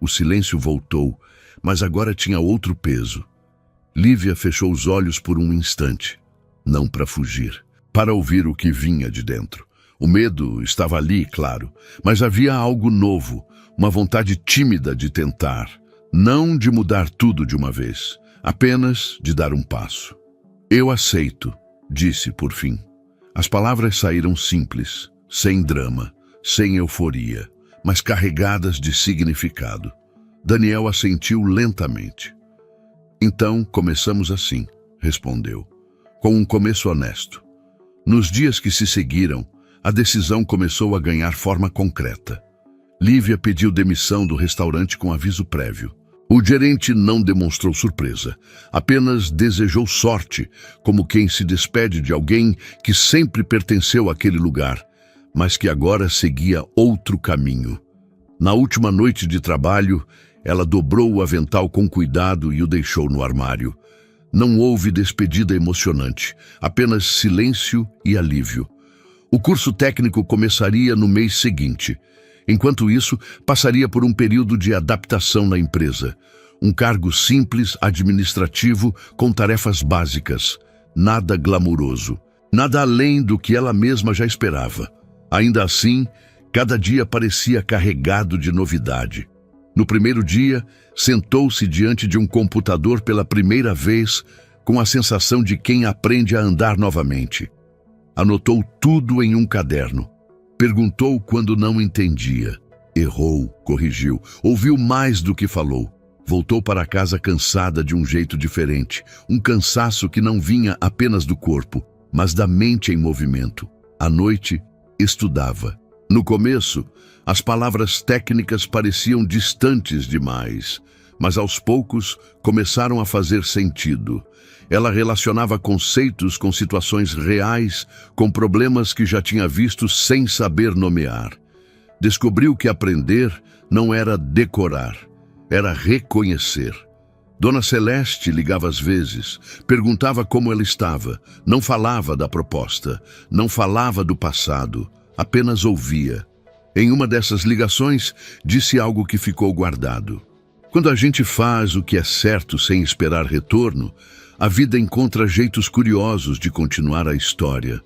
O silêncio voltou, mas agora tinha outro peso. Lívia fechou os olhos por um instante, não para fugir, para ouvir o que vinha de dentro. O medo estava ali, claro, mas havia algo novo, uma vontade tímida de tentar, não de mudar tudo de uma vez, apenas de dar um passo. Eu aceito, disse por fim. As palavras saíram simples, sem drama, sem euforia, mas carregadas de significado. Daniel assentiu lentamente. Então, começamos assim, respondeu, com um começo honesto. Nos dias que se seguiram, a decisão começou a ganhar forma concreta. Lívia pediu demissão do restaurante com aviso prévio. O gerente não demonstrou surpresa, apenas desejou sorte, como quem se despede de alguém que sempre pertenceu àquele lugar, mas que agora seguia outro caminho. Na última noite de trabalho, ela dobrou o avental com cuidado e o deixou no armário. Não houve despedida emocionante, apenas silêncio e alívio. O curso técnico começaria no mês seguinte. Enquanto isso, passaria por um período de adaptação na empresa. Um cargo simples, administrativo, com tarefas básicas. nada glamuroso, nada além do que ela mesma já esperava. Ainda assim, cada dia parecia carregado de novidade. No primeiro dia, sentou-se diante de um computador pela primeira vez, com a sensação de quem aprende a andar novamente. Anotou tudo em um caderno. Perguntou quando não entendia. Errou, corrigiu, ouviu mais do que falou. Voltou para casa cansada de um jeito diferente, um cansaço que não vinha apenas do corpo, mas da mente em movimento. À noite, estudava. No começo, as palavras técnicas pareciam distantes demais, mas aos poucos começaram a fazer sentido. Ela relacionava conceitos com situações reais, com problemas que já tinha visto sem saber nomear. Descobriu que aprender não era decorar, era reconhecer. Dona Celeste ligava às vezes, perguntava como ela estava, não falava da proposta, não falava do passado, apenas ouvia. Em uma dessas ligações, disse algo que ficou guardado. Quando a gente faz o que é certo sem esperar retorno, a vida encontra jeitos curiosos de continuar a história.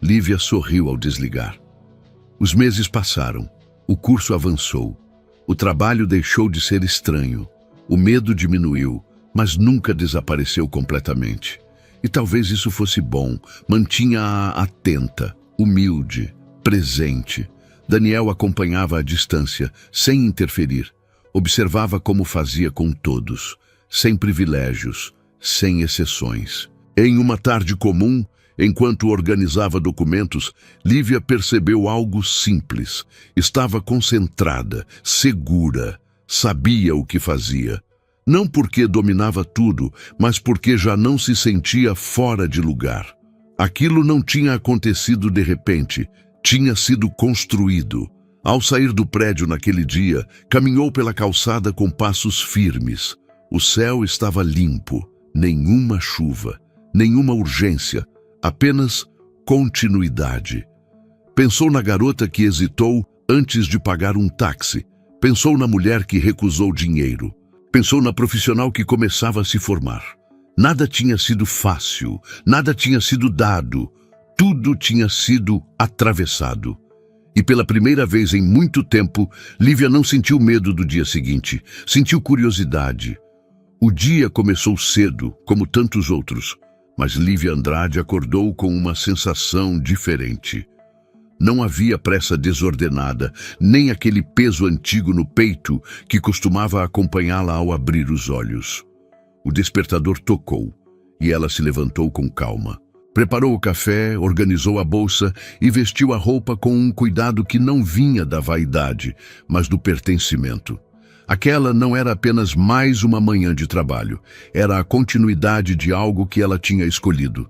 Lívia sorriu ao desligar. Os meses passaram, o curso avançou, o trabalho deixou de ser estranho, o medo diminuiu, mas nunca desapareceu completamente. E talvez isso fosse bom, mantinha-a atenta, humilde, presente. Daniel acompanhava à distância, sem interferir. Observava como fazia com todos, sem privilégios, sem exceções. Em uma tarde comum, enquanto organizava documentos, Lívia percebeu algo simples. Estava concentrada, segura, sabia o que fazia. Não porque dominava tudo, mas porque já não se sentia fora de lugar. Aquilo não tinha acontecido de repente, tinha sido construído. Ao sair do prédio naquele dia, caminhou pela calçada com passos firmes. O céu estava limpo, nenhuma chuva, nenhuma urgência, apenas continuidade. Pensou na garota que hesitou antes de pagar um táxi. Pensou na mulher que recusou dinheiro. Pensou na profissional que começava a se formar. Nada tinha sido fácil, nada tinha sido dado, tudo tinha sido atravessado. E pela primeira vez em muito tempo, Lívia não sentiu medo do dia seguinte, sentiu curiosidade. O dia começou cedo, como tantos outros, mas Lívia Andrade acordou com uma sensação diferente. Não havia pressa desordenada, nem aquele peso antigo no peito que costumava acompanhá-la ao abrir os olhos. O despertador tocou, e ela se levantou com calma. Preparou o café, organizou a bolsa e vestiu a roupa com um cuidado que não vinha da vaidade, mas do pertencimento. Aquela não era apenas mais uma manhã de trabalho, era a continuidade de algo que ela tinha escolhido.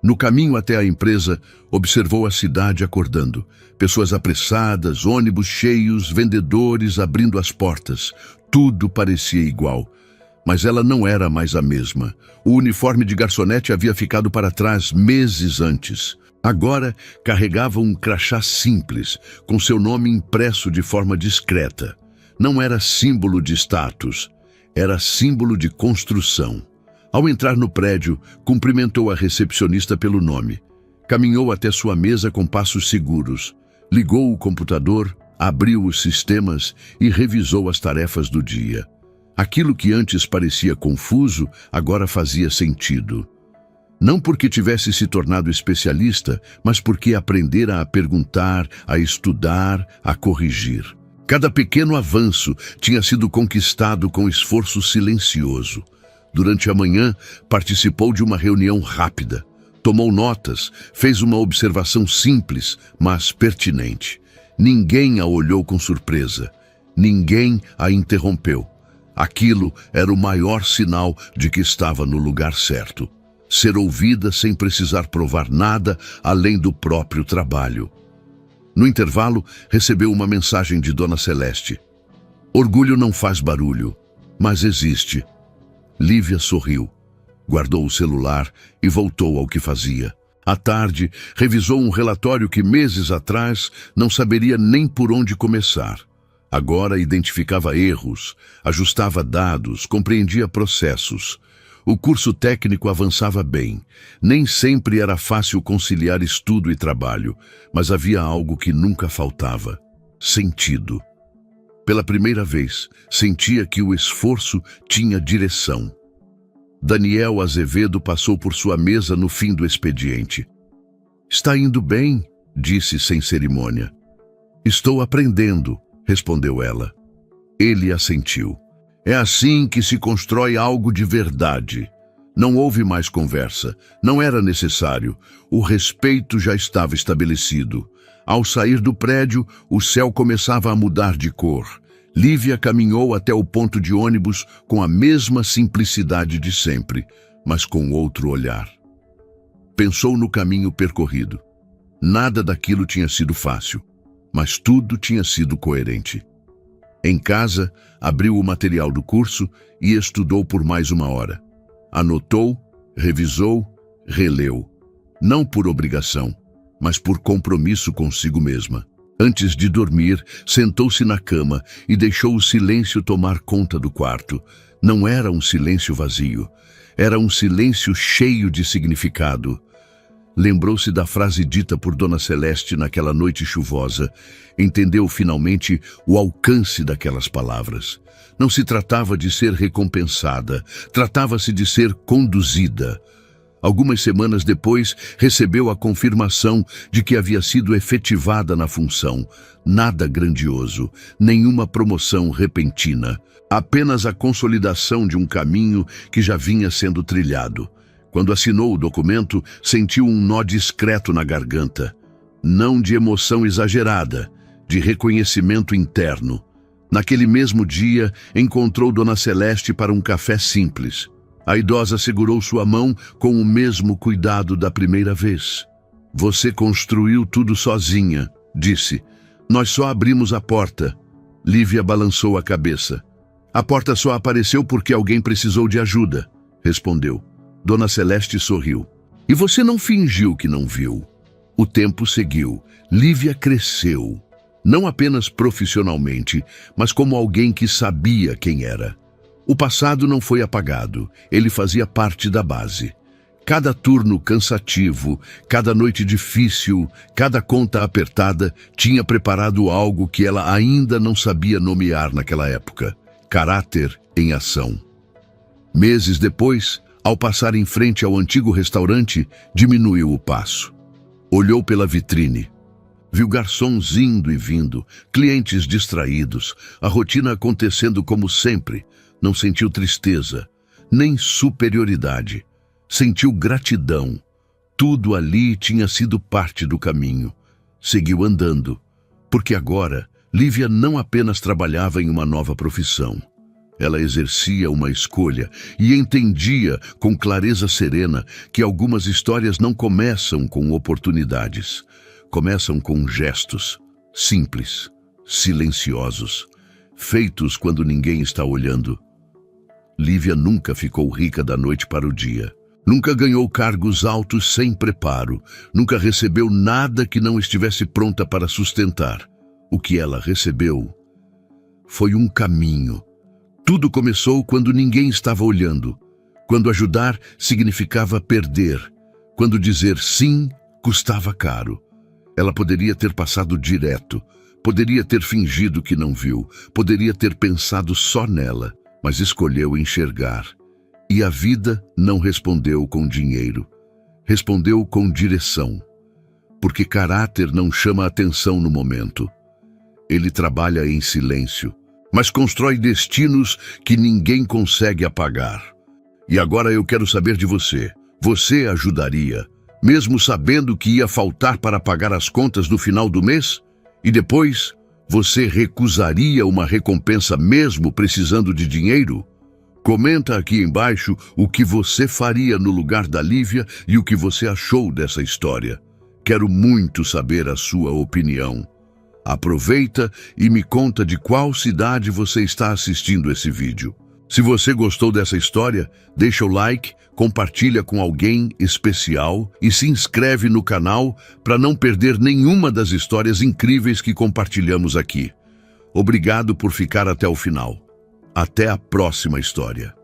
No caminho até a empresa, observou a cidade acordando. Pessoas apressadas, ônibus cheios, vendedores abrindo as portas. Tudo parecia igual. Mas ela não era mais a mesma. O uniforme de garçonete havia ficado para trás meses antes. Agora carregava um crachá simples, com seu nome impresso de forma discreta. Não era símbolo de status, era símbolo de construção. Ao entrar no prédio, cumprimentou a recepcionista pelo nome. Caminhou até sua mesa com passos seguros. Ligou o computador, abriu os sistemas e revisou as tarefas do dia. Aquilo que antes parecia confuso, agora fazia sentido. Não porque tivesse se tornado especialista, mas porque aprendera a perguntar, a estudar, a corrigir. Cada pequeno avanço tinha sido conquistado com esforço silencioso. Durante a manhã, participou de uma reunião rápida. Tomou notas, fez uma observação simples, mas pertinente. Ninguém a olhou com surpresa. Ninguém a interrompeu. Aquilo era o maior sinal de que estava no lugar certo. Ser ouvida sem precisar provar nada além do próprio trabalho. No intervalo, recebeu uma mensagem de Dona Celeste. Orgulho não faz barulho, mas existe. Lívia sorriu, guardou o celular e voltou ao que fazia. À tarde, revisou um relatório que meses atrás não saberia nem por onde começar. Agora identificava erros, ajustava dados, compreendia processos. O curso técnico avançava bem. Nem sempre era fácil conciliar estudo e trabalho, mas havia algo que nunca faltava: sentido. Pela primeira vez, sentia que o esforço tinha direção. Daniel Azevedo passou por sua mesa no fim do expediente. "Está indo bem", disse sem cerimônia. "Estou aprendendo", respondeu ela. Ele assentiu. É assim que se constrói algo de verdade. Não houve mais conversa. Não era necessário. O respeito já estava estabelecido. Ao sair do prédio, o céu começava a mudar de cor. Lívia caminhou até o ponto de ônibus com a mesma simplicidade de sempre, mas com outro olhar. Pensou no caminho percorrido. Nada daquilo tinha sido fácil, mas tudo tinha sido coerente. Em casa, abriu o material do curso e estudou por mais 1 hora. Anotou, revisou, releu. Não por obrigação, mas por compromisso consigo mesma. Antes de dormir, sentou-se na cama e deixou o silêncio tomar conta do quarto. Não era um silêncio vazio, era um silêncio cheio de significado. Lembrou-se da frase dita por Dona Celeste naquela noite chuvosa. Entendeu finalmente o alcance daquelas palavras. Não se tratava de ser recompensada, tratava-se de ser conduzida. Algumas semanas depois, recebeu a confirmação de que havia sido efetivada na função. Nada grandioso, nenhuma promoção repentina. Apenas a consolidação de um caminho que já vinha sendo trilhado. Quando assinou o documento, sentiu um nó discreto na garganta. Não de emoção exagerada, de reconhecimento interno. Naquele mesmo dia, encontrou Dona Celeste para um café simples. A idosa segurou sua mão com o mesmo cuidado da primeira vez. "Você construiu tudo sozinha", disse. "Nós só abrimos a porta." Lívia balançou a cabeça. "A porta só apareceu porque alguém precisou de ajuda", respondeu. Dona Celeste sorriu. "E você não fingiu que não viu." O tempo seguiu. Lívia cresceu. Não apenas profissionalmente, mas como alguém que sabia quem era. O passado não foi apagado, ele fazia parte da base. Cada turno cansativo, cada noite difícil, cada conta apertada tinha preparado algo que ela ainda não sabia nomear naquela época: caráter em ação. Meses depois, ao passar em frente ao antigo restaurante, diminuiu o passo. Olhou pela vitrine. Viu garçons indo e vindo, clientes distraídos, a rotina acontecendo como sempre. Não sentiu tristeza, nem superioridade. Sentiu gratidão. Tudo ali tinha sido parte do caminho. Seguiu andando, porque agora Lívia não apenas trabalhava em uma nova profissão. Ela exercia uma escolha e entendia com clareza serena que algumas histórias não começam com oportunidades. Começam com gestos simples, silenciosos, feitos quando ninguém está olhando. Lívia nunca ficou rica da noite para o dia. Nunca ganhou cargos altos sem preparo. Nunca recebeu nada que não estivesse pronta para sustentar. O que ela recebeu foi um caminho. Tudo começou quando ninguém estava olhando. Quando ajudar significava perder. Quando dizer sim custava caro. Ela poderia ter passado direto. Poderia ter fingido que não viu. Poderia ter pensado só nela. Mas escolheu enxergar. E a vida não respondeu com dinheiro. Respondeu com direção. Porque caráter não chama atenção no momento. Ele trabalha em silêncio, mas constrói destinos que ninguém consegue apagar. E agora eu quero saber de você. Você ajudaria, mesmo sabendo que ia faltar para pagar as contas no final do mês? E depois, você recusaria uma recompensa mesmo precisando de dinheiro? Comenta aqui embaixo o que você faria no lugar da Lívia e o que você achou dessa história. Quero muito saber a sua opinião. Aproveita e me conta de qual cidade você está assistindo esse vídeo. Se você gostou dessa história, deixa o like, compartilha com alguém especial e se inscreve no canal para não perder nenhuma das histórias incríveis que compartilhamos aqui. Obrigado por ficar até o final. Até a próxima história.